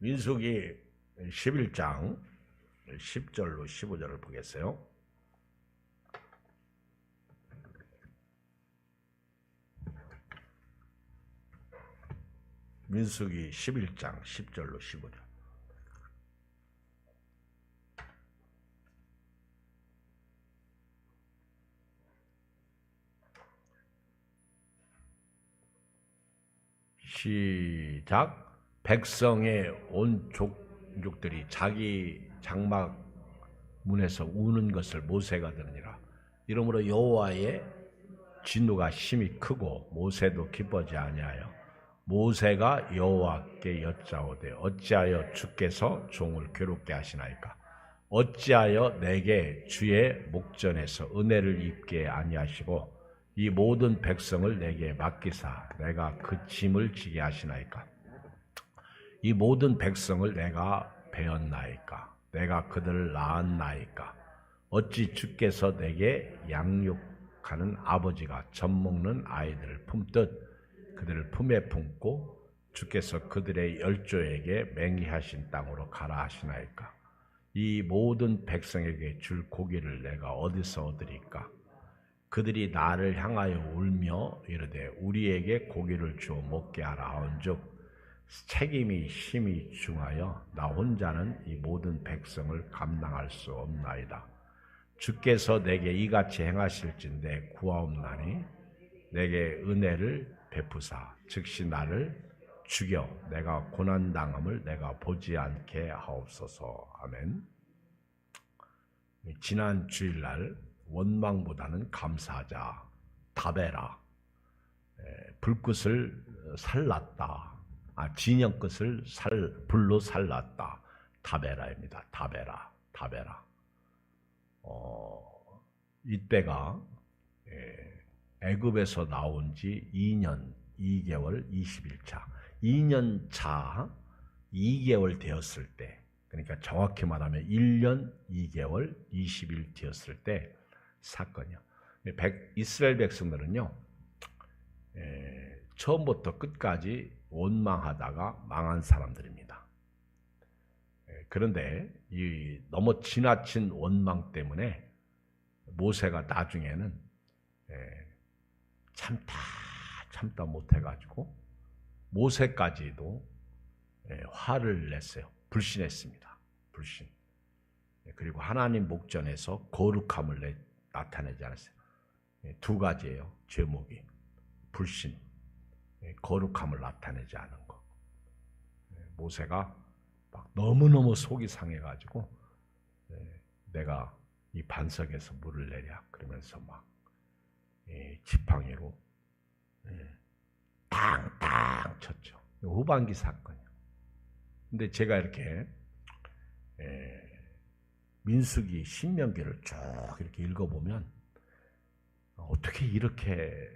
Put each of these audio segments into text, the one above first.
민수기 11장 10절로 15절을 보겠어요. 민수기 11장 10절로 15절. 시작. 백성의 온 족족들이 자기 장막 문에서 우는 것을 모세가 들으니라. 이러므로 여호와의 진노가 심히 크고 모세도 기뻐하지 아니하여 모세가 여호와께 여짜오되 어찌하여 주께서 종을 괴롭게 하시나이까? 어찌하여 내게 주의 목전에서 은혜를 입게 아니하시고 이 모든 백성을 내게 맡기사 내가 그 짐을 지게 하시나이까? 이 모든 백성을 내가 배었나이까? 내가 그들을 낳았나이까? 어찌 주께서 내게 양육하는 아버지가 젖 먹는 아이들을 품듯 그들을 품에 품고 주께서 그들의 열조에게 맹세하신 땅으로 가라 하시나이까? 이 모든 백성에게 줄 고기를 내가 어디서 얻으리까? 그들이 나를 향하여 울며 이르되 우리에게 고기를 주어 먹게 하라 하온즉 책임이 심히 중하여 나 혼자는 이 모든 백성을 감당할 수 없나이다. 주께서 내게 이같이 행하실진대 구하옵나니 내게 은혜를 베푸사 즉시 나를 죽여 내가 고난당함을 내가 보지 않게 하옵소서. 아멘. 지난 주일날 원망보다는 감사하자, 다베라, 불꽃을 살랐다, 진영 끝을 불로 살랐다, 다베라입니다. 다베라. 이때가 애굽에서 나온 지 2년 2개월 20일차, 2년 차 2개월 되었을 때, 그러니까 정확히 말하면 1년 2개월 20일 되었을 때 사건이요. 이스라엘 백성들은요, 처음부터 끝까지 원망하다가 망한 사람들입니다. 그런데 이 너무 지나친 원망 때문에 모세가 나중에는 참다 못해가지고 모세까지도 화를 냈어요. 불신했습니다. 불신. 그리고 하나님 목전에서 거룩함을 나타내지 않았어요. 두 가지예요. 제목이 불신, 거룩함을 나타내지 않은 거. 모세가 막 너무너무 속이 상해가지고 내가 이 반석에서 물을 내랴 그러면서 막 지팡이로 땅땅 쳤죠. 후반기 사건이요. 근데 제가 이렇게 민수기 신명기를 쭉 이렇게 읽어보면 어떻게 이렇게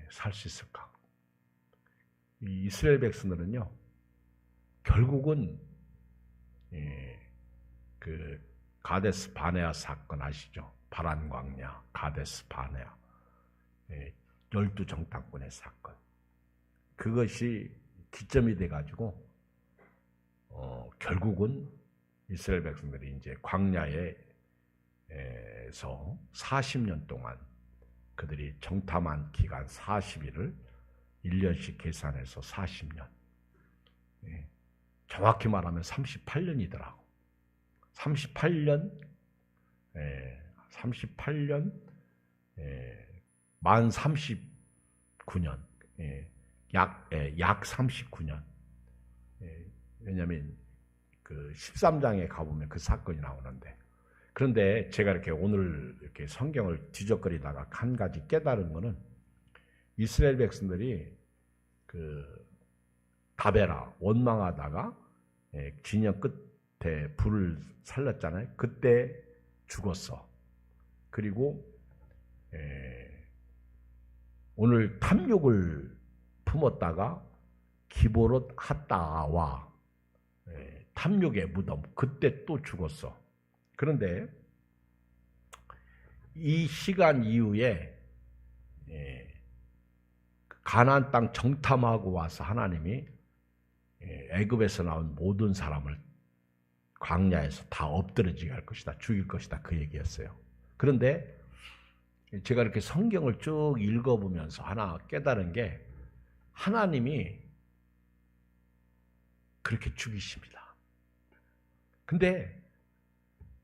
살 수 있을까? 이 이스라엘 백성들은요, 결국은 그 가데스 바네아 사건 아시죠? 바란 광야, 가데스 바네아, 12정탐꾼의 사건. 그것이 기점이 돼가지고 결국은 이스라엘 백성들이 이제 광야에서 40년 동안 그들이 정탐한 기간 40일을 1년씩 계산해서 40년. 정확히 말하면 38년이더라고. 38년 만 39년. 약 39년. 왜냐하면 그 13장에 가보면 그 사건이 나오는데, 그런데 제가 이렇게 오늘 이렇게 성경을 뒤적거리다가 한 가지 깨달은 거는 이스라엘 백성들이 그 다베라 원망하다가 진영 끝에 불을 살렸잖아요. 그때 죽었어. 그리고 오늘 탐욕을 품었다가 기보롯 핫다와 탐욕의 무덤, 그때 또 죽었어. 그런데 이 시간 이후에 가나안 땅 정탐하고 와서 하나님이 애굽에서 나온 모든 사람을 광야에서 다 엎드러지게 할 것이다. 죽일 것이다. 그 얘기였어요. 그런데 제가 이렇게 성경을 쭉 읽어보면서 하나 깨달은 게 하나님이 그렇게 죽이십니다. 근데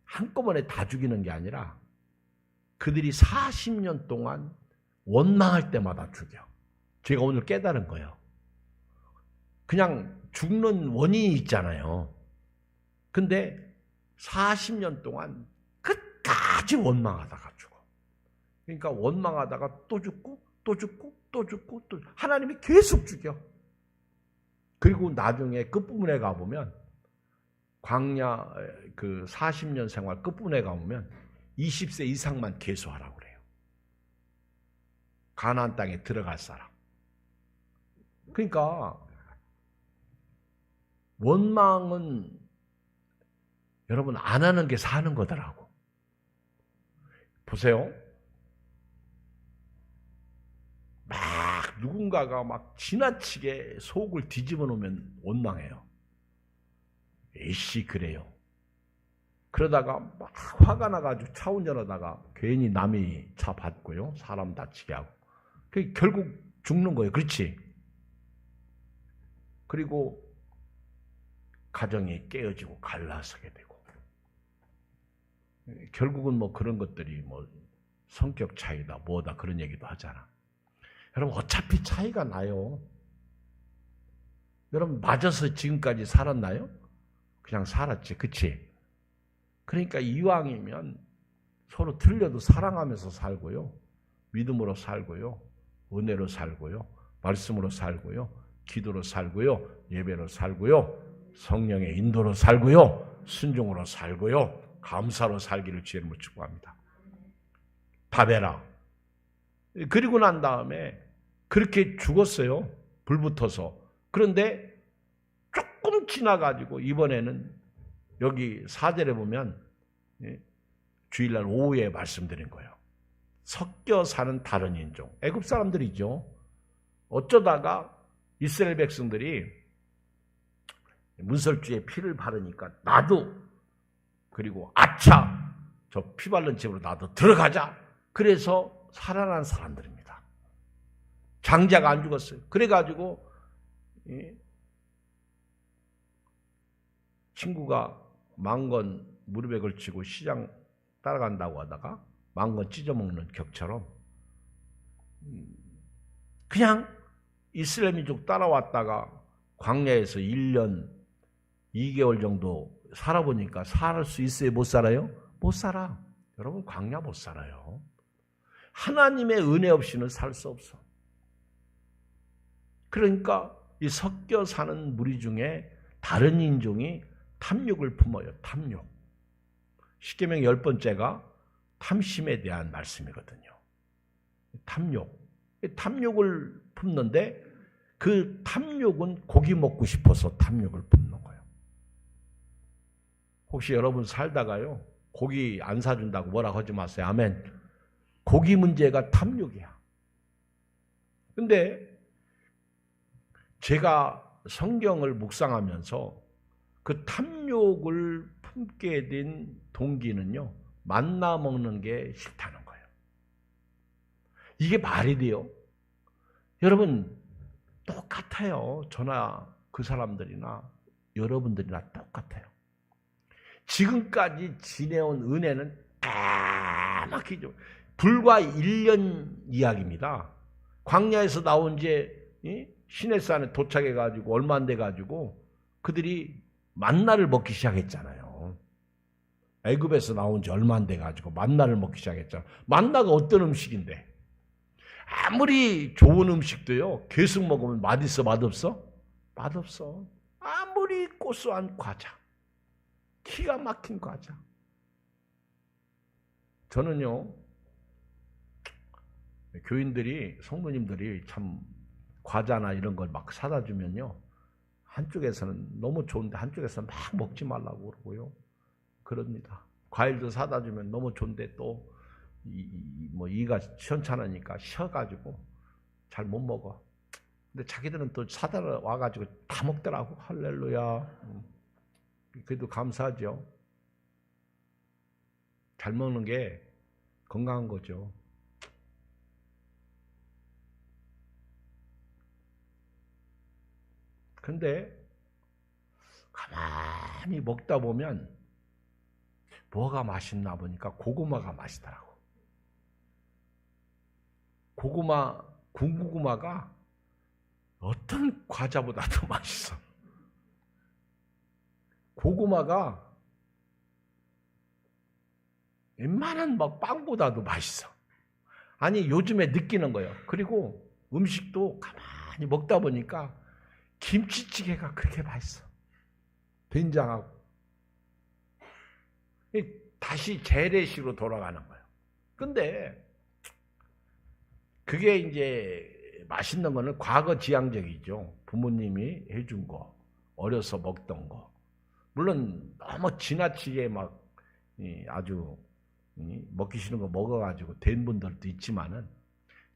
한꺼번에 다 죽이는 게 아니라 그들이 40년 동안 원망할 때마다 죽여. 제가 오늘 깨달은 거예요. 그냥 죽는 원인이 있잖아요. 근데 40년 동안 끝까지 원망하다가 죽어. 그러니까 원망하다가 또 죽고 또 죽고 또 죽고 또 하나님이 계속 죽여. 그리고 나중에 끝부분에 가보면 광야 그 40년 생활 끝부분에 가보면 20세 이상만 계수하라고 그래요. 가나안 땅에 들어갈 사람. 그러니까 원망은 여러분 안 하는 게 사는 거더라고. 보세요. 막 누군가가 막 지나치게 속을 뒤집어 놓으면 원망해요. 에이씨 그래요. 그러다가 막 화가 나가지고 차 운전하다가 괜히 남이 차 받고요. 사람 다치게 하고. 결국 죽는 거예요. 그렇지? 그리고 가정이 깨어지고 갈라서게 되고. 결국은 뭐 그런 것들이 뭐 성격 차이다 뭐다 그런 얘기도 하잖아. 여러분 어차피 차이가 나요. 여러분 맞아서 지금까지 살았나요? 그냥 살았지. 그치? 그러니까 이왕이면 서로 틀려도 사랑하면서 살고요. 믿음으로 살고요. 은혜로 살고요. 말씀으로 살고요. 기도로 살고요. 예배로 살고요. 성령의 인도로 살고요. 순종으로 살고요. 감사로 살기를 주님으로 축복합니다. 바베라. 그리고 난 다음에 그렇게 죽었어요. 불붙어서. 그런데 조금 지나가지고 이번에는 여기 4절에 보면 주일날 오후에 말씀드린 거예요. 섞여 사는 다른 인종. 애굽 사람들이죠. 어쩌다가 이스라엘 백성들이 문설주에 피를 바르니까 나도 그리고 아차 저 피 바른 집으로 나도 들어가자. 그래서 살아난 사람들입니다. 장자가 안 죽었어요. 그래가지고 친구가 망건 무릎에 걸치고 시장 따라간다고 하다가 망건 찢어먹는 격처럼 그냥 이스라엘 민족 따라왔다가 광야에서 1년 2개월 정도 살아보니까 살 수 있어요? 못 살아요? 못 살아. 여러분 광야 못 살아요. 하나님의 은혜 없이는 살 수 없어. 그러니까 이 섞여 사는 무리 중에 다른 인종이 탐욕을 품어요. 탐욕. 십계명 10번째가 탐심에 대한 말씀이거든요. 탐욕. 탐욕을 품는데 그 탐욕은 고기 먹고 싶어서 탐욕을 품는 거예요. 혹시 여러분 살다가요. 고기 안 사준다고 뭐라고 하지 마세요. 아멘. 고기 문제가 탐욕이야. 근데 제가 성경을 묵상하면서 그 탐욕을 품게 된 동기는요. 만나 먹는 게 싫다는 거예요. 이게 말이 돼요? 여러분 똑같아요. 저나 그 사람들이나 여러분들이나 똑같아요. 지금까지 지내온 은혜는 까맣게 불과 1년 이야기입니다. 광야에서 나온 지 시내산에 도착해가지고 얼마 안 돼가지고 그들이 만나를 먹기 시작했잖아요. 애굽에서 나온 지 얼마 안 돼가지고 만나를 먹기 시작했잖아요. 만나가 어떤 음식인데? 아무리 좋은 음식도요. 계속 먹으면 맛있어 맛없어? 맛없어. 아무리 고소한 과자. 기가 막힌 과자. 저는요. 교인들이 성도님들이 참 과자나 이런 걸 막 사다 주면요. 한쪽에서는 너무 좋은데 한쪽에서는 막 먹지 말라고 그러고요. 그럽니다. 과일도 사다 주면 너무 좋은데 또 뭐 이가 시원찮으니까 쉬어가지고 잘 못 먹어. 근데 자기들은 또 사다 와가지고 다 먹더라고. 할렐루야. 그래도 감사하죠. 잘 먹는 게 건강한 거죠. 근데 가만히 먹다 보면 뭐가 맛있나 보니까 고구마가 맛있더라고. 고구마, 군고구마가 어떤 과자보다도 맛있어. 고구마가 웬만한 막 빵보다도 맛있어. 아니 요즘에 느끼는 거예요. 그리고 음식도 가만히 먹다 보니까 김치찌개가 그렇게 맛있어. 된장하고. 다시 재래식으로 돌아가는 거예요. 근데 그게 이제 맛있는 거는 과거 지향적이죠. 부모님이 해준 거, 어려서 먹던 거. 물론 너무 지나치게 막 아주 먹기 싫은 거 먹어가지고 된 분들도 있지만은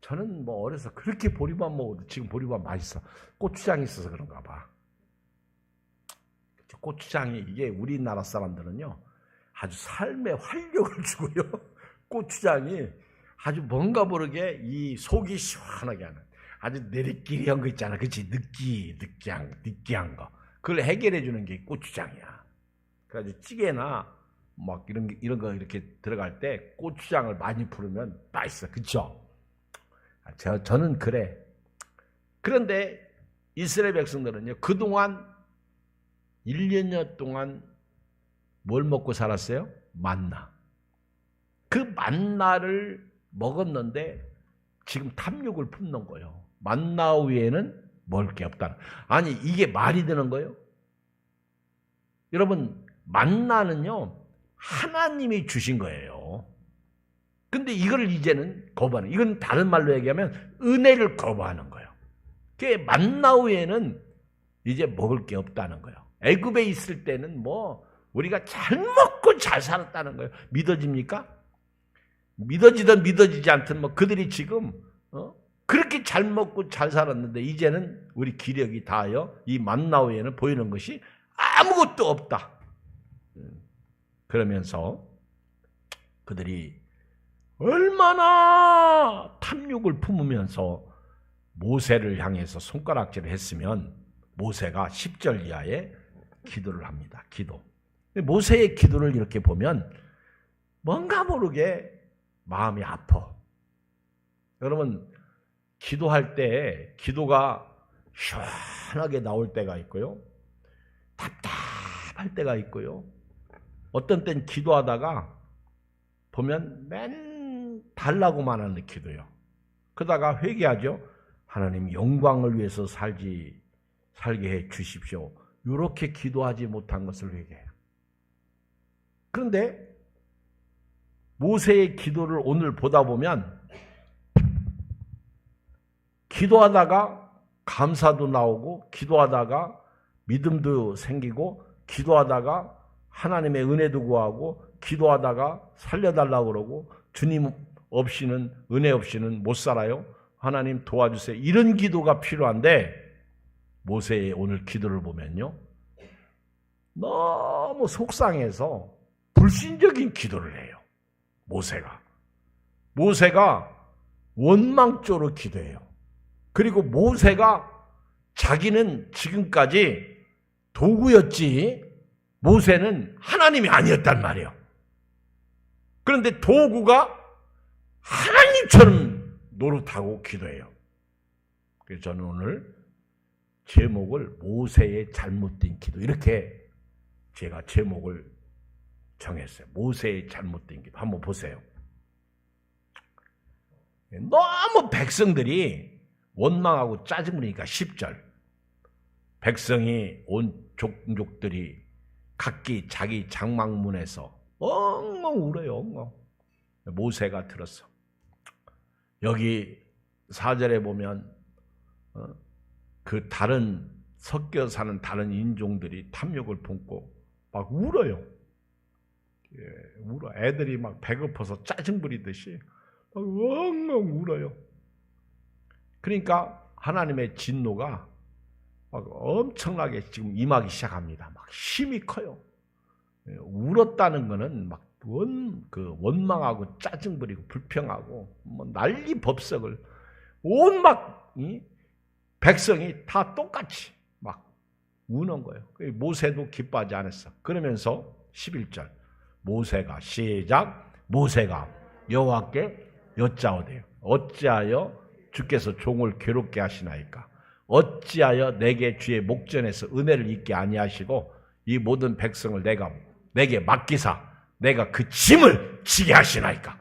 저는 뭐 어려서 그렇게 보리밥 먹어도 지금 보리밥 맛있어. 고추장이 있어서 그런가 봐. 고추장이 이게 우리나라 사람들은요 아주 삶에 활력을 주고요. 고추장이 아주 뭔가 모르게 이 속이 시원하게 하는 아주 내리끼리한 거 있잖아. 그치? 느끼한 거. 그걸 해결해 주는 게 고추장이야. 그래서 찌개나 막 이런 거 이렇게 들어갈 때 고추장을 많이 부르면 맛있어. 그쵸? 저는 그래. 그런데 이스라엘 백성들은요, 그동안 1년여 동안 뭘 먹고 살았어요? 만나. 그 만나를 먹었는데 지금 탐욕을 품는 거예요. 만나 위에는 먹을 게 없다. 아니 이게 말이 되는 거예요? 여러분 만나는요 하나님이 주신 거예요. 근데 이걸 이제는 거부하는, 이건 다른 말로 얘기하면 은혜를 거부하는 거예요. 그 만나 위에는 이제 먹을 게 없다는 거예요. 애굽에 있을 때는 뭐 우리가 잘 먹고 잘 살았다는 거예요. 믿어집니까? 믿어지든 믿어지지 않든 뭐 그들이 지금 그렇게 잘 먹고 잘 살았는데 이제는 우리 기력이 다하여 이 만나 위에는 보이는 것이 아무것도 없다. 그러면서 그들이 얼마나 탐욕을 품으면서 모세를 향해서 손가락질을 했으면 모세가 10절 이하에 기도를 합니다. 기도. 모세의 기도를 이렇게 보면 뭔가 모르게 마음이 아파. 여러분 기도할 때 기도가 시원하게 나올 때가 있고요. 답답할 때가 있고요. 어떤 때는 기도하다가 보면 맨 달라고만 하는 기도요. 그러다가 회개하죠. 하나님 영광을 위해서 살게 해 주십시오. 이렇게 기도하지 못한 것을 회개해요. 그런데 모세의 기도를 오늘 보다 보면 기도하다가 감사도 나오고 기도하다가 믿음도 생기고 기도하다가 하나님의 은혜도 구하고 기도하다가 살려달라고 그러고 주님 없이는 은혜 없이는 못 살아요. 하나님 도와주세요. 이런 기도가 필요한데 모세의 오늘 기도를 보면요. 너무 속상해서 불신적인 기도를 해요. 모세가 원망조로 기도해요. 그리고 모세가 자기는 지금까지 도구였지 모세는 하나님이 아니었단 말이에요. 그런데 도구가 하나님처럼 노릇하고 기도해요. 그래서 저는 오늘 제목을 모세의 잘못된 기도 이렇게 제가 제목을 정했어요. 모세의 잘못된 기도. 한번 보세요. 너무 백성들이 원망하고 짜증부리니까 10절. 백성이 온 종족들이 각기 자기 장막문에서 엉엉 울어요. 엉엉. 모세가 들었어. 여기 4절에 보면 그 다른 섞여 사는 다른 인종들이 탐욕을 품고 막 울어요. 예, 울어. 애들이 막 배고파서 짜증 부리듯이 막 엉엉 울어요. 그러니까 하나님의 진노가 막 엄청나게 지금 임하기 시작합니다. 막 힘이 커요. 울었다는 거는 막 원망하고 짜증 부리고 불평하고 뭐 난리 법석을 온 막 백성이 다 똑같이 막 우는 거예요. 모세도 기뻐하지 않았어. 그러면서 11절 모세가 시작 모세가 여호와께 여짜오되 어찌하여 주께서 종을 괴롭게 하시나이까 어찌하여 내게 주의 목전에서 은혜를 잊게 아니하시고 이 모든 백성을 내게 맡기사 내가 그 짐을 지게 하시나이까.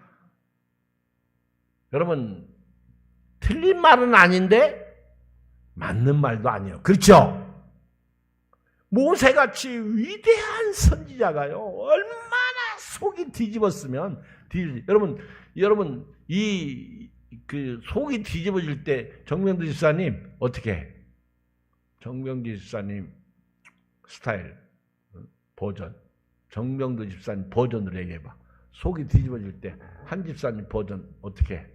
여러분 틀린 말은 아닌데 맞는 말도 아니에요. 그렇죠? 모세같이 위대한 선지자가요 얼마나 속이 뒤집었으면 여러분 그 속이 뒤집어질 때 정명두 집사님 어떻게 해? 정명두 집사님 스타일 버전 정명두 집사님 버전으로 얘기해봐. 속이 뒤집어질 때 한 집사님 버전 어떻게 해?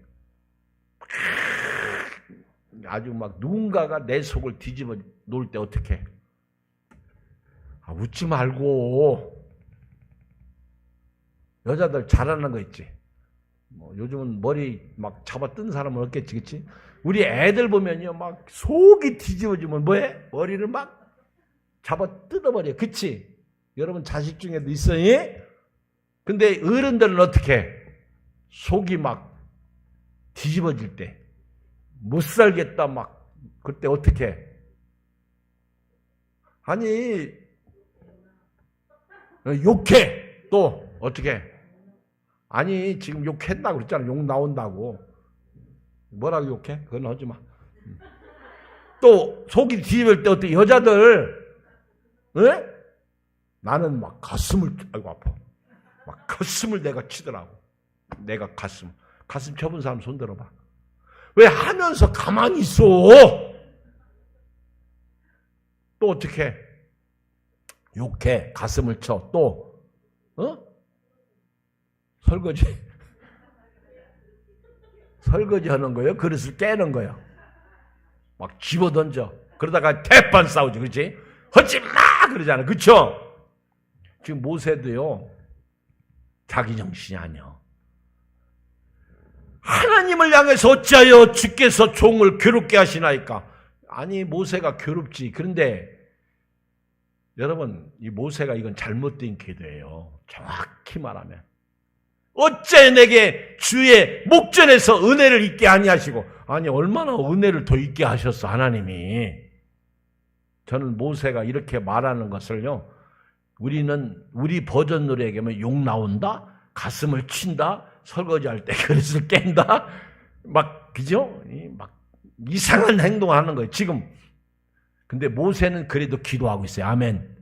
아주 막 누군가가 내 속을 뒤집어 놓을 때 어떻게 해? 웃지 말고 여자들 잘하는 거 있지. 뭐 요즘은 머리 막 잡아 뜬 사람은 없겠지, 그렇지? 우리 애들 보면요, 막 속이 뒤집어지면 뭐해? 머리를 막 잡아 뜯어버려, 그렇지? 여러분 자식 중에도 있어요? 근데 어른들은 어떻게 해? 속이 막 뒤집어질 때 못 살겠다 막 그때 어떻게 해? 아니 욕해. 또 어떻게 해? 아니 지금 욕했다고 그랬잖아. 욕 나온다고. 뭐라고 욕해? 그건 하지 마. 또 속이 뒤집을 때 어떻게 여자들 에? 나는 막 가슴을 아이고 아파. 막 가슴을 내가 치더라고. 내가 가슴 쳐본 사람 손 들어봐. 왜 하면서 가만히 있어? 또 어떻게 해? 욕해. 가슴을 쳐. 또 설거지 하는 거예요? 그릇을 깨는 거예요? 막 집어던져. 그러다가 대판 싸우지, 그렇지? 하지 마! 그러잖아. 그쵸? 지금 모세도요, 자기 정신이 아니야. 하나님을 향해서 어찌하여 주께서 종을 괴롭게 하시나이까? 아니, 모세가 괴롭지. 그런데, 여러분, 이 모세가 이건 잘못된 기도예요. 정확히 말하면. 어째 내게 주의 목전에서 은혜를 잊게 아니하시고, 아니 얼마나 은혜를 더 잊게 하셨어 하나님이. 저는 모세가 이렇게 말하는 것을요, 우리 버전으로 얘기하면 욕 나온다, 가슴을 친다, 설거지할 때 그릇을 깬다, 막 그죠? 막 이상한 행동을 하는 거예요 지금. 근데 모세는 그래도 기도하고 있어요. 아멘.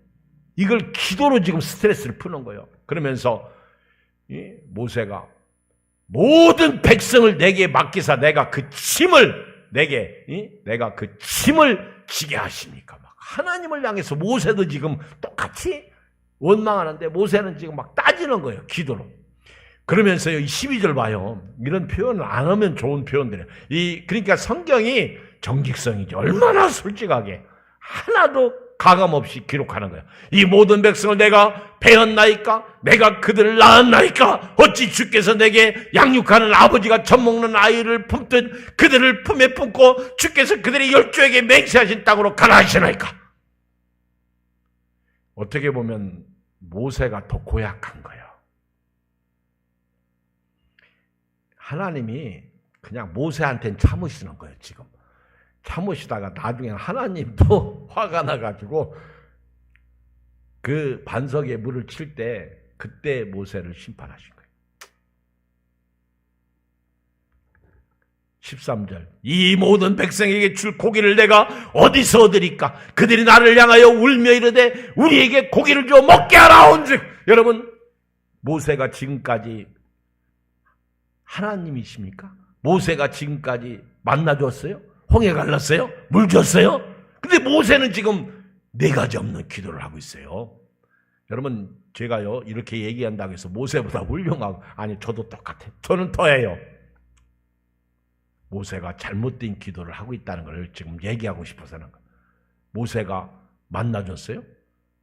이걸 기도로 지금 스트레스를 푸는 거예요. 그러면서 모세가 모든 백성을 내게 맡기사 내가 그 짐을 내가 그 짐을 지게 하십니까? 막 하나님을 향해서 모세도 지금 똑같이 원망하는데 모세는 지금 막 따지는 거예요. 기도로. 그러면서요, 12절 봐요. 이런 표현을 안 하면 좋은 표현들이에요. 그러니까 성경이 정직성이죠. 얼마나 솔직하게 하나도 가감 없이 기록하는 거예요. 이 모든 백성을 내가 배었나이까? 내가 그들을 낳았나이까? 어찌 주께서 내게 양육하는 아버지가 젖먹는 아이를 품듯 그들을 품에 품고 주께서 그들의 열조에게 맹세하신 땅으로 가라 하시나이까? 어떻게 보면 모세가 더 고약한 거예요. 하나님이 그냥 모세한테는 참으시는 거예요, 지금. 참으시다가 나중에 하나님도 화가 나가지고 그 반석에 물을 칠 때 그때 모세를 심판하신 거예요. 13절 이 모든 백성에게 줄 고기를 내가 어디서 얻으리까? 그들이 나를 향하여 울며 이르되 우리에게 고기를 줘 먹게 하라 온즉. 여러분, 모세가 지금까지 하나님이십니까? 모세가 지금까지 만나줬어요? 홍해 갈랐어요? 물 줬어요? 근데 모세는 지금 네 가지 없는 기도를 하고 있어요. 여러분, 제가요 이렇게 얘기한다고 해서 모세보다 훌륭하고, 아니 저도 똑같아요. 저는 더해요. 모세가 잘못된 기도를 하고 있다는 걸 지금 얘기하고 싶어서는 거예요. 모세가 만나줬어요?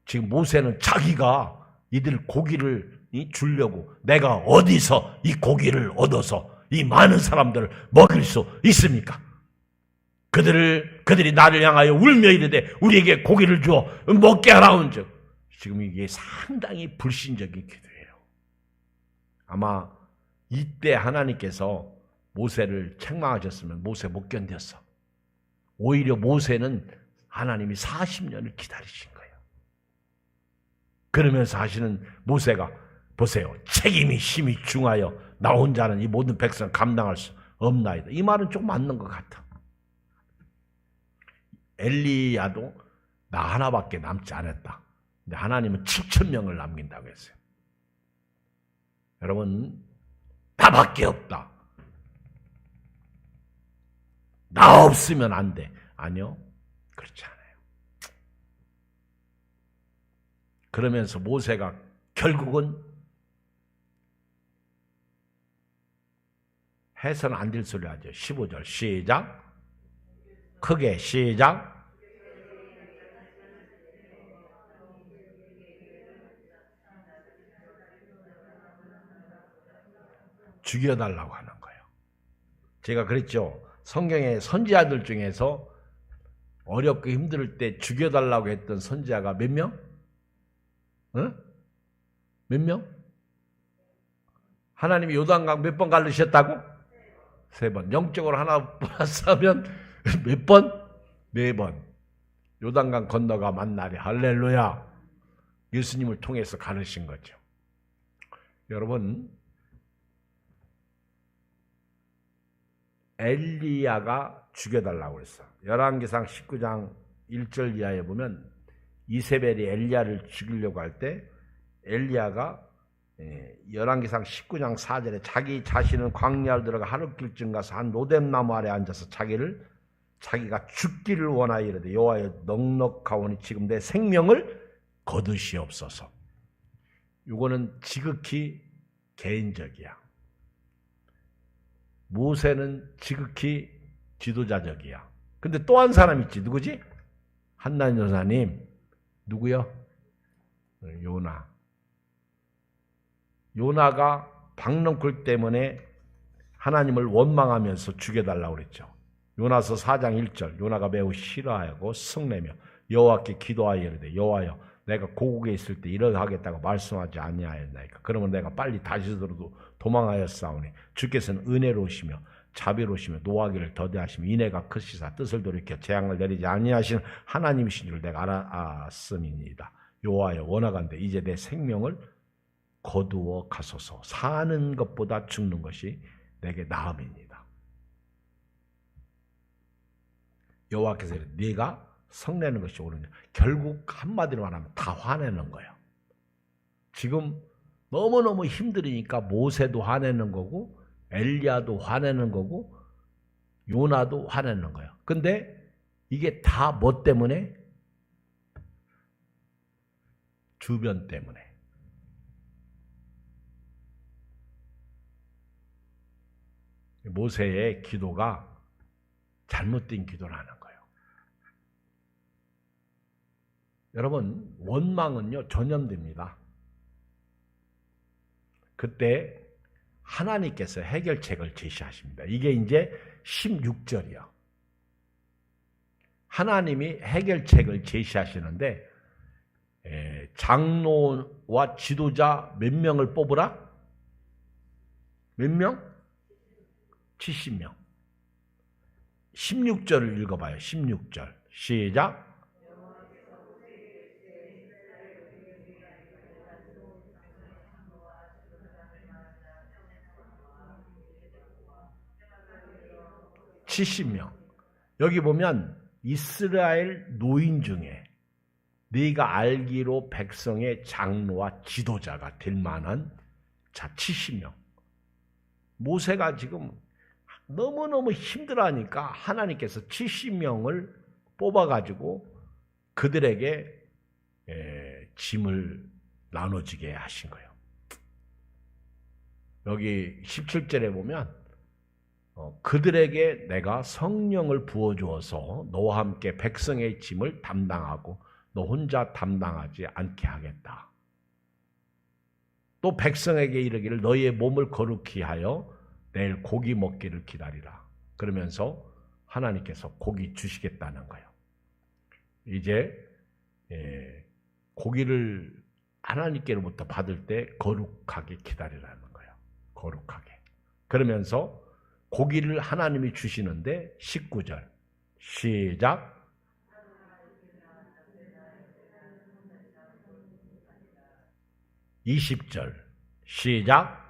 지금 모세는 자기가 이들 고기를 주려고 내가 어디서 이 고기를 얻어서 이 많은 사람들을 먹일 수 있습니까? 그들이 나를 향하여 울며 이르되 우리에게 고기를 주어 먹게 하라온즉. 지금 이게 상당히 불신적인 기도예요. 아마 이때 하나님께서 모세를 책망하셨으면 모세 못 견뎠어. 오히려 모세는 하나님이 40년을 기다리신 거예요. 그러면서 하시는 모세가 보세요. 책임이 심히 중하여 나 혼자는 이 모든 백성 감당할 수 없나이다. 이 말은 좀 맞는 것 같아. 엘리야도 나 하나밖에 남지 않았다. 근데 하나님은 7,000명을 남긴다고 했어요. 여러분, 나밖에 없다. 나 없으면 안 돼. 아니요. 그렇지 않아요. 그러면서 모세가 결국은 해서는 안 될 소리 하죠. 15절 시작. 크게 시작. 죽여달라고 하는 거예요. 제가 그랬죠. 성경의 선지자들 중에서 어렵고 힘들 때 죽여달라고 했던 선지자가 몇 명? 응? 몇 명? 하나님이 요단강 몇 번 갈르셨다고? 3번. 영적으로 하나 플러스 하면 몇 번? 4번. 요단강 건너가 만나리. 할렐루야. 예수님을 통해서 가르신 거죠. 여러분, 엘리야가 죽여달라고 했어. 열왕기상 19장 1절 이하에 보면 이세벨이 엘리야를 죽이려고 할 때 엘리야가 열왕기상 19장 4절에 자기 자신은 광야로 들어가 하룻길쯤 가서 한 로뎀나무 아래 앉아서 자기가 죽기를 원하여 이르되 여호와여 넉넉하오니 지금 내 생명을 거두시옵소서. 이거는 지극히 개인적이야. 모세는 지극히 지도자적이야. 근데 또 한 사람 있지. 누구지? 한난 여사님. 누구요? 요나. 요나가 박넝쿨 때문에 하나님을 원망하면서 죽여달라고 그랬죠. 요나서 4장 1절. 요나가 매우 싫어하고 성내며 여호와께 기도하여 이르되 여호와여 내가 고국에 있을 때 이러하겠다고 말씀하지 아니하였나이까. 그러면 내가 빨리 다시스로 도망하였사오니 주께서는 은혜로우시며 자비로우시며 노하기를 더디하시며 인애가 크시사 뜻을 돌이켜 재앙을 내리지 아니하시는 하나님이신 줄 내가 알았음이니이다. 여호와여 원하건대 이제 내 생명을 거두어 가소서. 사는 것보다 죽는 것이 내게 나음이니이다. 여호와께서 네가 성내는 것이 옳으냐. 결국 한마디로 말하면 다 화내는 거예요. 지금 너무너무 힘들으니까 모세도 화내는 거고 엘리야도 화내는 거고 요나도 화내는 거예요. 근데 이게 다 뭐 때문에? 주변 때문에. 모세의 기도가 잘못된 기도를 하는 거예요. 여러분, 원망은요 전염됩니다. 그때 하나님께서 해결책을 제시하십니다. 이게 이제 16절이요. 하나님이 해결책을 제시하시는데 장로와 지도자 몇 명을 뽑으라? 몇 명? 70명. 16절을 읽어봐요. 16절. 시작. (70명) 여기 보면 이스라엘 노인 중에 네가 알기로 백성의 장로와 지도자가 될 만한 자 70명. 모세가 지금 너무너무 힘들어하니까 하나님께서 70명을 뽑아가지고 그들에게 짐을 나눠지게 하신 거예요. 여기 17절에 보면 그들에게 내가 성령을 부어주어서 너와 함께 백성의 짐을 담당하고 너 혼자 담당하지 않게 하겠다. 또 백성에게 이르기를 너희의 몸을 거룩히 하여 내일 고기 먹기를 기다리라. 그러면서 하나님께서 고기 주시겠다는 거예요. 이제 고기를 하나님께로부터 받을 때 거룩하게 기다리라는 거예요. 거룩하게. 그러면서 고기를 하나님이 주시는데 19절 시작. (20절) 시작.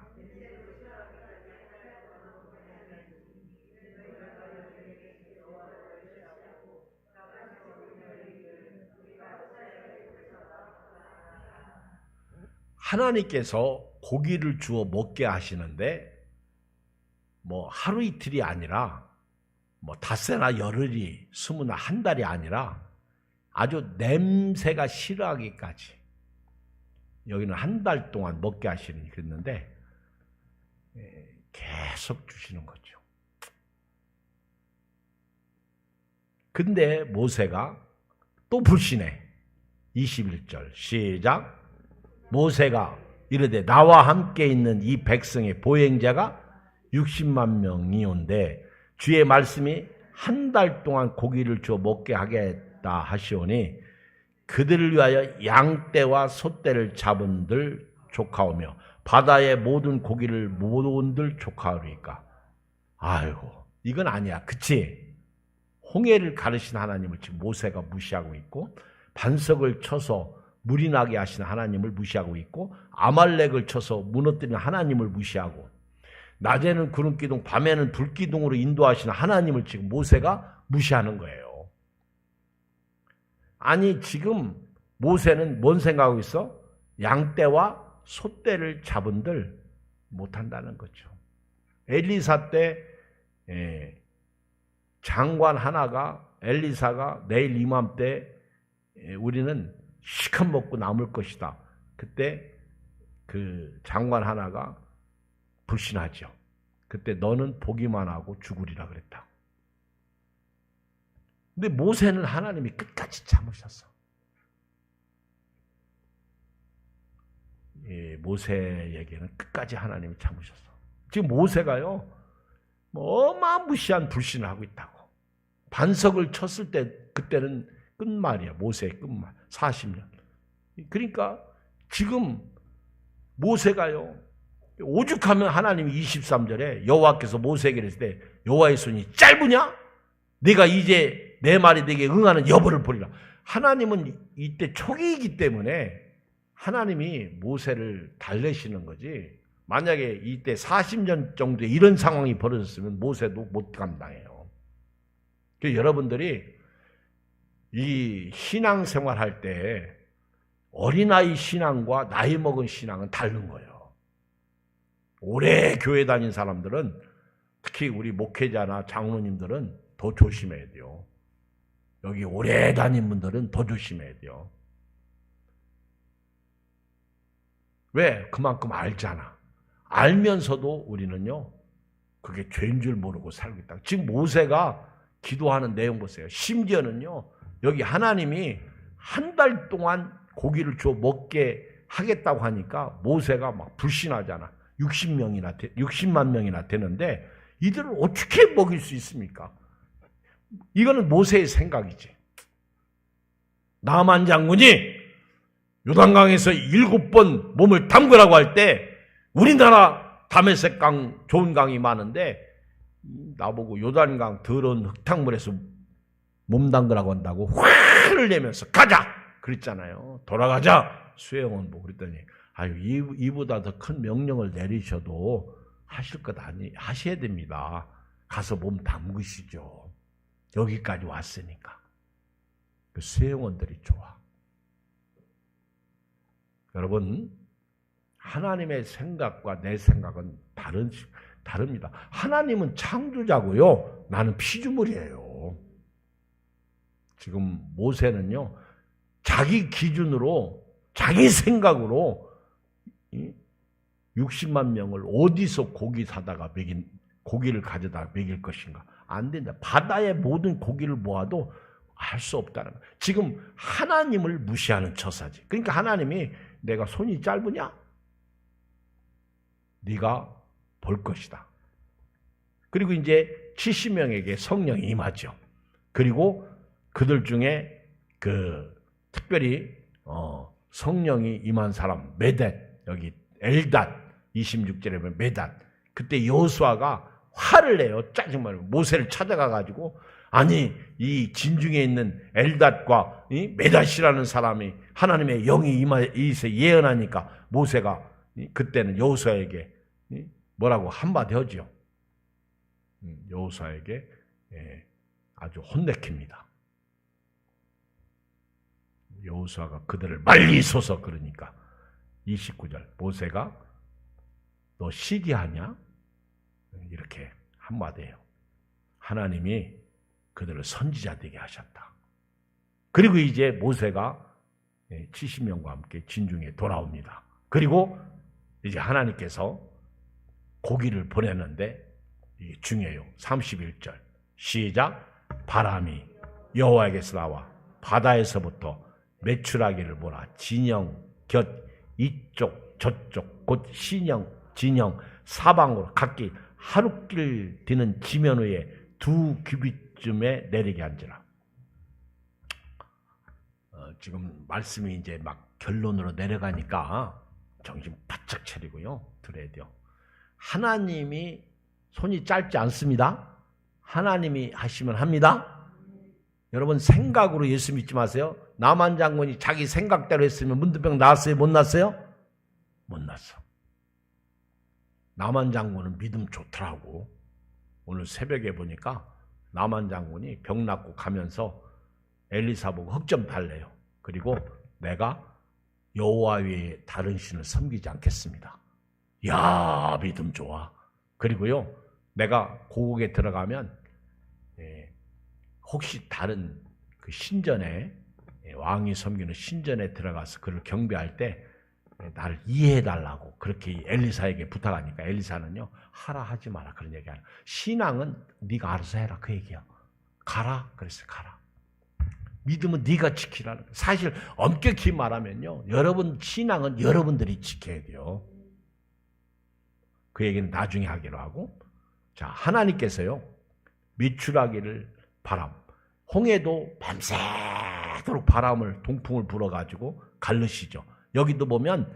하나님께서 고기를 주어 먹게 하시는데 뭐 하루 이틀이 아니라 뭐 닷새나 열흘이 스무나 한 달이 아니라 아주 냄새가 싫어하기까지 여기는 한 달 동안 먹게 하시는 그랬는데 계속 주시는 거죠. 근데 모세가 또 불신해. 21절 시작. 모세가 이르되 나와 함께 있는 이 백성의 보행자가 60만 명이온데 주의 말씀이 한 달 동안 고기를 주어 먹게 하겠다 하시오니 그들을 위하여 양떼와 소떼를 잡은들 조카오며 바다의 모든 고기를 모은들 조카오리까. 아이고 이건 아니야. 그치? 홍해를 가르신 하나님을 지금 모세가 무시하고 있고 반석을 쳐서 물이 나게 하시는 하나님을 무시하고 있고 아말렉을 쳐서 무너뜨리는 하나님을 무시하고 낮에는 구름기둥 밤에는 불기둥으로 인도하시는 하나님을 지금 모세가 무시하는 거예요. 아니 지금 모세는 뭔 생각하고 있어? 양떼와 소떼를 잡은들 못한다는 거죠. 엘리사 때 장관 하나가 엘리사가 내일 이맘때 우리는 시컷 먹고 남을 것이다. 그때 그 장관 하나가 불신하죠. 그때 너는 보기만 하고 죽으리라 그랬다. 근데 모세는 하나님이 끝까지 참으셨어. 모세에게는 끝까지 하나님이 참으셨어. 지금 모세가요, 뭐 어마무시한 불신을 하고 있다고. 반석을 쳤을 때 그때는 끝말이야. 모세의 끝말. 40년. 그러니까 지금 모세가요, 오죽하면 하나님이 23절에 여호와께서 모세에게 그랬을 때 여호와의 손이 짧으냐? 네가 이제 내 말이 네게 응하는 여부를 보리라. 하나님은 이때 초기이기 때문에 하나님이 모세를 달래시는 거지. 만약에 이때 40년 정도에 이런 상황이 벌어졌으면 모세도 못 감당해요. 그래서 여러분들이 이 신앙생활 할 때 어린아이 신앙과 나이 먹은 신앙은 다른 거예요. 오래 교회 다닌 사람들은, 특히 우리 목회자나 장로님들은 더 조심해야 돼요. 여기 오래 다닌 분들은 더 조심해야 돼요. 왜? 그만큼 알잖아. 알면서도 우리는요, 그게 죄인 줄 모르고 살고 있다. 지금 모세가 기도하는 내용 보세요. 심지어는요, 여기 하나님이 한 달 동안 고기를 주어 먹게 하겠다고 하니까 모세가 막 불신하잖아. 60만 명이나 되는데 이들을 어떻게 먹일 수 있습니까? 이거는 모세의 생각이지. 나만 장군이 요단강에서 7번 몸을 담그라고 할 때 우리나라 다메섹 강 좋은 강이 많은데 나보고 요단강 더러운 흙탕물에서 몸 담그라고 한다고 화를 내면서 가자! 그랬잖아요. 돌아가자! 수행원보 그랬더니 아유 이보다 더 큰 명령을 내리셔도 하실 것 아니 하셔야 됩니다. 가서 몸 담그시죠. 여기까지 왔으니까. 그 수행원들이 좋아. 여러분, 하나님의 생각과 내 생각은 다릅니다. 하나님은 창조자고요. 나는 피조물이에요. 지금 모세는요, 자기 기준으로, 자기 생각으로 60만 명을 어디서 고기 사다가 먹인 고기를 가져다 먹일 것인가? 안 된다. 바다의 모든 고기를 모아도 알 수 없다는 거예요. 지금 하나님을 무시하는 처사지. 그러니까 하나님이 내가 손이 짧으냐? 네가 볼 것이다. 그리고 이제 70명에게 성령이 임하죠. 그리고 그들 중에 특별히 성령이 임한 사람 메댓, 여기 엘닷 26절에 보면 메닷. 그때 여호수아가 화를 내요. 짜증나요. 모세를 찾아가 가지고 아니 이 진중에 있는 엘닷과 이 메닷이라는 사람이 하나님의 영이 임해서 예언하니까 모세가 그때는 여호수아에게 뭐라고 한마디 하죠. 여호수아에게 아주 혼내킵니다. 여호수아가 그들을 말리소서 그러니까 29절 모세가 너 시기하냐? 이렇게 한마디 해요. 하나님이 그들을 선지자 되게 하셨다. 그리고 이제 모세가 70명과 함께 진중에 돌아옵니다. 그리고 이제 하나님께서 고기를 보냈는데 이게 중요해요. 31절 시작. 바람이 여호와에게서 나와 바다에서부터 메추라기를 몰아 진영, 곁, 이쪽, 저쪽, 곧 신영, 진영, 사방으로 각기 하룻길 디는 지면 위에 2규빗쯤에 내리게 한지라. 지금 말씀이 이제 막 결론으로 내려가니까 정신 바짝 차리고요. 들어야 돼요. 하나님이 손이 짧지 않습니다. 하나님이 하시면 합니다. 여러분 생각으로 예수 믿지 마세요. 나만 장군이 자기 생각대로 했으면 문둥병 났어요? 못 났어요? 못 났어. 나만 장군은 믿음 좋더라고. 오늘 새벽에 보니까 나만 장군이 병 낫고 가면서 엘리사 보고 흑점 달래요. 그리고 내가 여호와 외에 다른 신을 섬기지 않겠습니다. 야 믿음 좋아. 그리고요 내가 고국에 들어가면 혹시 다른 그 신전에 왕이 섬기는 신전에 들어가서 그를 경배할 때 나를 이해해달라고 그렇게 엘리사에게 부탁하니까 엘리사는요 하라 하지 마라 그런 얘기하는. 신앙은 네가 알아서 해라 그 얘기야. 가라 그랬어요. 가라. 믿음은 네가 지키라는. 사실 엄격히 말하면요 여러분 신앙은 여러분들이 지켜야 돼요. 그 얘기는 나중에 하기로 하고. 자 하나님께서요 메추라기를 바람 홍해도 밤새도록 바람을 동풍을 불어가지고 갈르시죠. 여기도 보면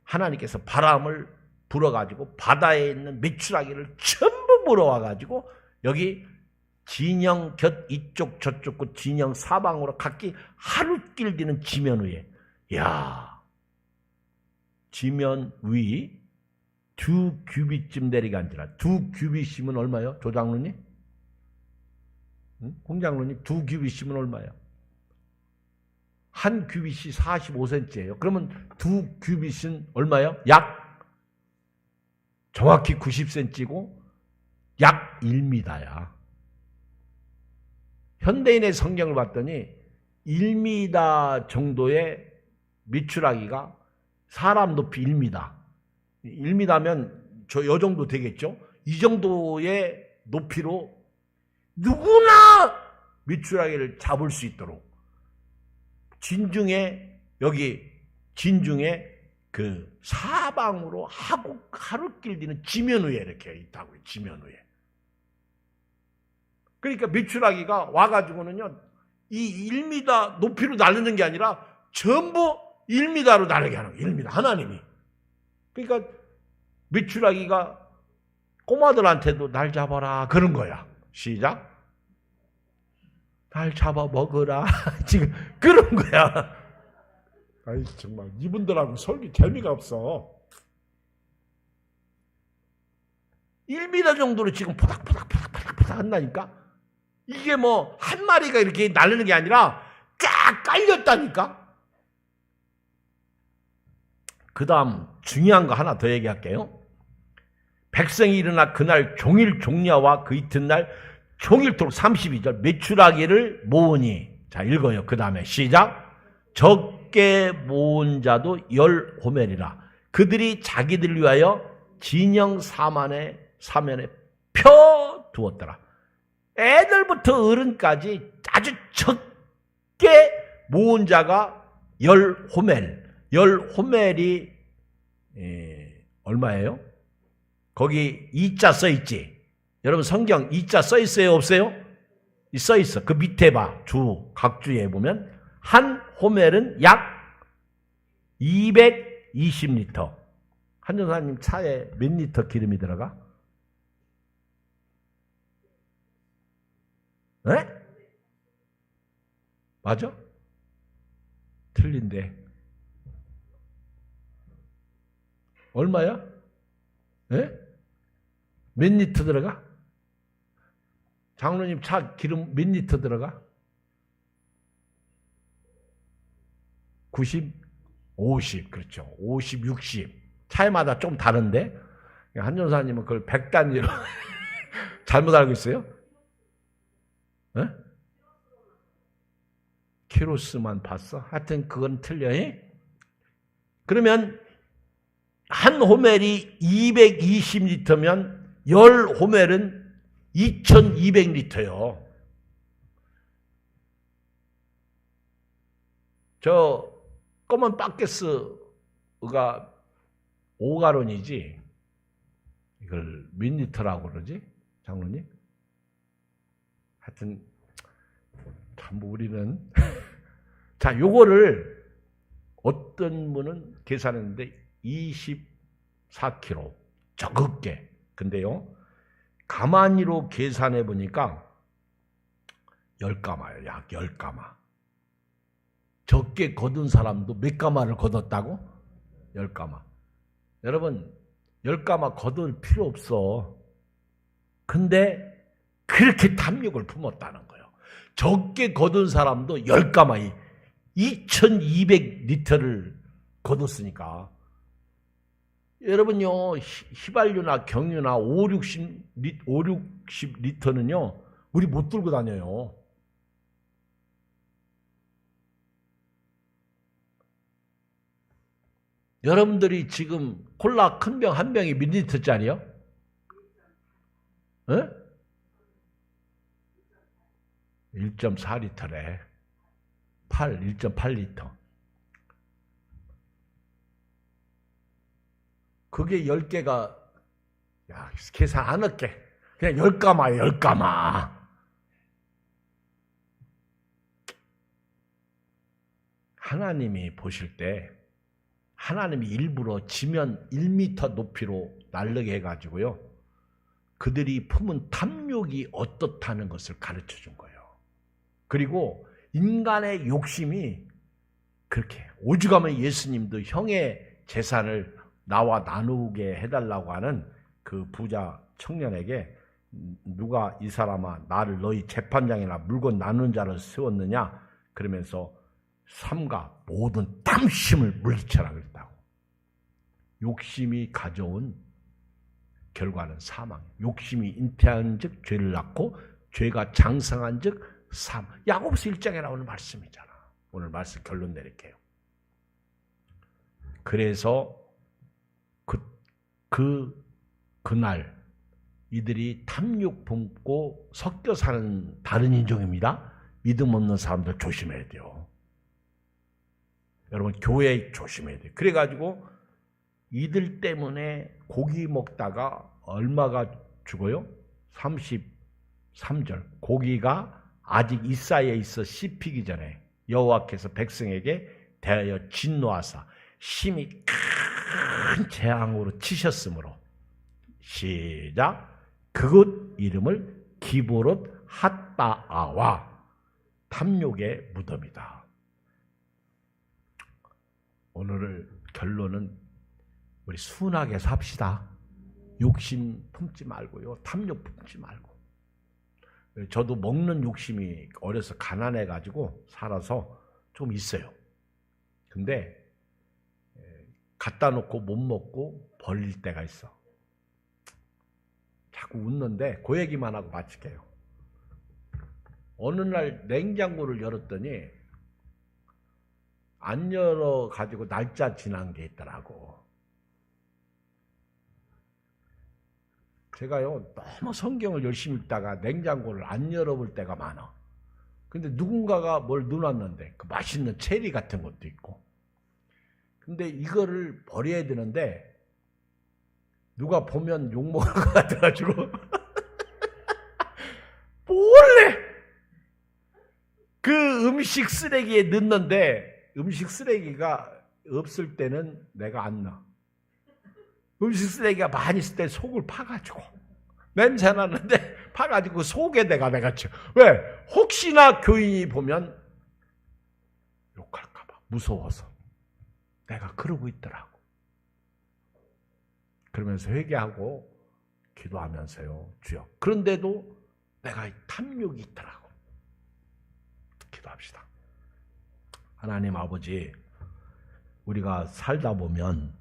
하나님께서 바람을 불어가지고 바다에 있는 메추라기를 전부 불어와가지고 여기 진영 곁 이쪽 저쪽 그 진영 사방으로 각기 하룻길 디는 지면 위에 야 지면 위 2규빗쯤 내리게 앉으라. 2규빗이면 얼마요? 조장로님? 홍장로님 2규빗이면 얼마예요? 한 규빗이 45cm예요. 그러면 2규빗은 얼마예요? 약 정확히 90cm고 약 1m야. 현대인의 성경을 봤더니 1m 정도의 메추라기가 사람 높이 1m. 1m면 요 정도 되겠죠? 이 정도의 높이로 누구나 메추라기를 잡을 수 있도록 진중에 여기 진중에 그 사방으로 하룻길 디는 지면 위에 이렇게 있다고요. 지면 위에. 그러니까 메추라기가 와가지고는요 이 1m 높이로 날리는 게 아니라 전부 1m로 날게 하는 거예요. 1m 하나님이. 그러니까 메추라기가 꼬마들한테도 날 잡아라 그런 거야. 시작. 날 잡아 먹으라. 지금 그런 거야. 아이 정말 이분들하고 설교 재미가 없어. 1m 정도로 지금 포닥포닥 한다니까. 이게 뭐 한 마리가 이렇게 날리는 게 아니라 쫙 깔렸다니까. 그 다음 중요한 거 하나 더 얘기할게요. 백성이 일어나 그날 종일 종려와 그 이튿날 종일토록 32절 메추라기를 모으니. 자 읽어요. 그 다음에 시작. 적게 모은 자도 10호멜이라. 그들이 자기들 위하여 진영 사면에 펴 두었더라. 애들부터 어른까지 아주 적게 모은 자가 10호멜. 10호멜이 얼마예요? 거기 2자 써있지? 여러분 성경 2자 써있어요? 없어요? 써있어. 그 밑에 봐. 각 주에 보면 한 호멜은 약 220리터. 한전사님 차에 몇 리터 기름이 들어가? 네? 맞아? 틀린데. 얼마야? 네? 몇 리터 들어가? 장로님 차 기름 몇 리터 들어가? 90? 50. 그렇죠. 50, 60. 차에마다 좀 다른데 한전사님은 그걸 100단위로 잘못 알고 있어요? 네? 키로수만 봤어? 하여튼 그건 틀려. 그러면 한 호멜이 220리터면 10호멜은 2200리터요. 저 검은 바게스가 5가론이지 이걸 몇 리터라고 그러지? 장로님? 하여튼 참 우리는 자 요거를 어떤 분은 계산했는데 24kg 적게. 근데요 가만히로 계산해 보니까 10가마예요. 약 10가마. 적게 거둔 사람도 몇 가마를 거뒀다고? 10가마. 여러분 10가마 거둘 필요 없어. 근데 그렇게 탐욕을 품었다는 거예요. 적게 거둔 사람도 10가마 2200리터를 거뒀으니까. 여러분요 휘발유나 경유나 5, 60리터는요 우리 못 들고 다녀요. 여러분들이 지금 콜라 큰 병 한 병이 몇 리터짜리요? 에? 1.4리터래. 1.8리터. 그게 10개가, 야, 계산 안 할게. 그냥 10가마야, 10가마. 하나님이 보실 때, 하나님이 일부러 지면 1m 높이로 날르게 해가지고요. 그들이 품은 탐욕이 어떻다는 것을 가르쳐 준 거예요. 그리고 인간의 욕심이 그렇게, 오죽하면 예수님도 형의 재산을 나와 나누게 해달라고 하는 그 부자 청년에게 누가 이 사람아 나를 너희 재판장이나 물건 나누는 자를 세웠느냐 그러면서 삼가 모든 탐심을 물리쳐라 그랬다고. 욕심이 가져온 결과는 사망. 욕심이 잉태한 즉 죄를 낳고 죄가 장성한 즉 사망. 야고보서 1장에 나오는 말씀이잖아. 오늘 말씀 결론 내릴게요. 그래서 그날 이들이 탐욕 품고 섞여 사는 다른 인종입니다. 믿음 없는 사람들 조심해야 돼요. 여러분 교회 조심해야 돼요. 그래가지고 이들 때문에 고기 먹다가 얼마가 죽어요? 33절. 고기가 아직 이 사이에 있어 씹히기 전에 여호와께서 백성에게 대하여 진노하사 심히 큰 재앙으로 치셨으므로 시작. 그곳 이름을 기브롯 핫바아와 탐욕의 무덤이다. 오늘 결론은 우리 순하게 삽시다. 욕심 품지 말고요. 탐욕 품지 말고. 저도 먹는 욕심이 어려서 가난해가지고 살아서 좀 있어요. 근데 갖다 놓고 못 먹고 버릴 때가 있어. 자꾸 웃는데 그 얘기만 하고 마칠게요. 어느 날 냉장고를 열었더니 안 열어가지고 날짜 지난 게 있더라고. 제가요 너무 성경을 열심히 읽다가 냉장고를 안 열어볼 때가 많아. 근데 누군가가 뭘 넣어놨는데 그 맛있는 체리 같은 것도 있고. 근데 이거를 버려야 되는데 누가 보면 욕먹을 것 같아가지고 몰래 그 음식 쓰레기에 넣는데 음식 쓰레기가 없을 때는 내가 안 넣어. 음식 쓰레기가 많이 있을 때 속을 파가지고 냄새 나는데 파가지고 속에 내가 쳐. 왜? 혹시나 교인이 보면 욕할까봐 무서워서 내가 그러고 있더라고. 그러면서 회개하고 기도하면서요, 주여. 그런데도 내가 탐욕이 있더라고. 기도합시다. 하나님 아버지, 우리가 살다 보면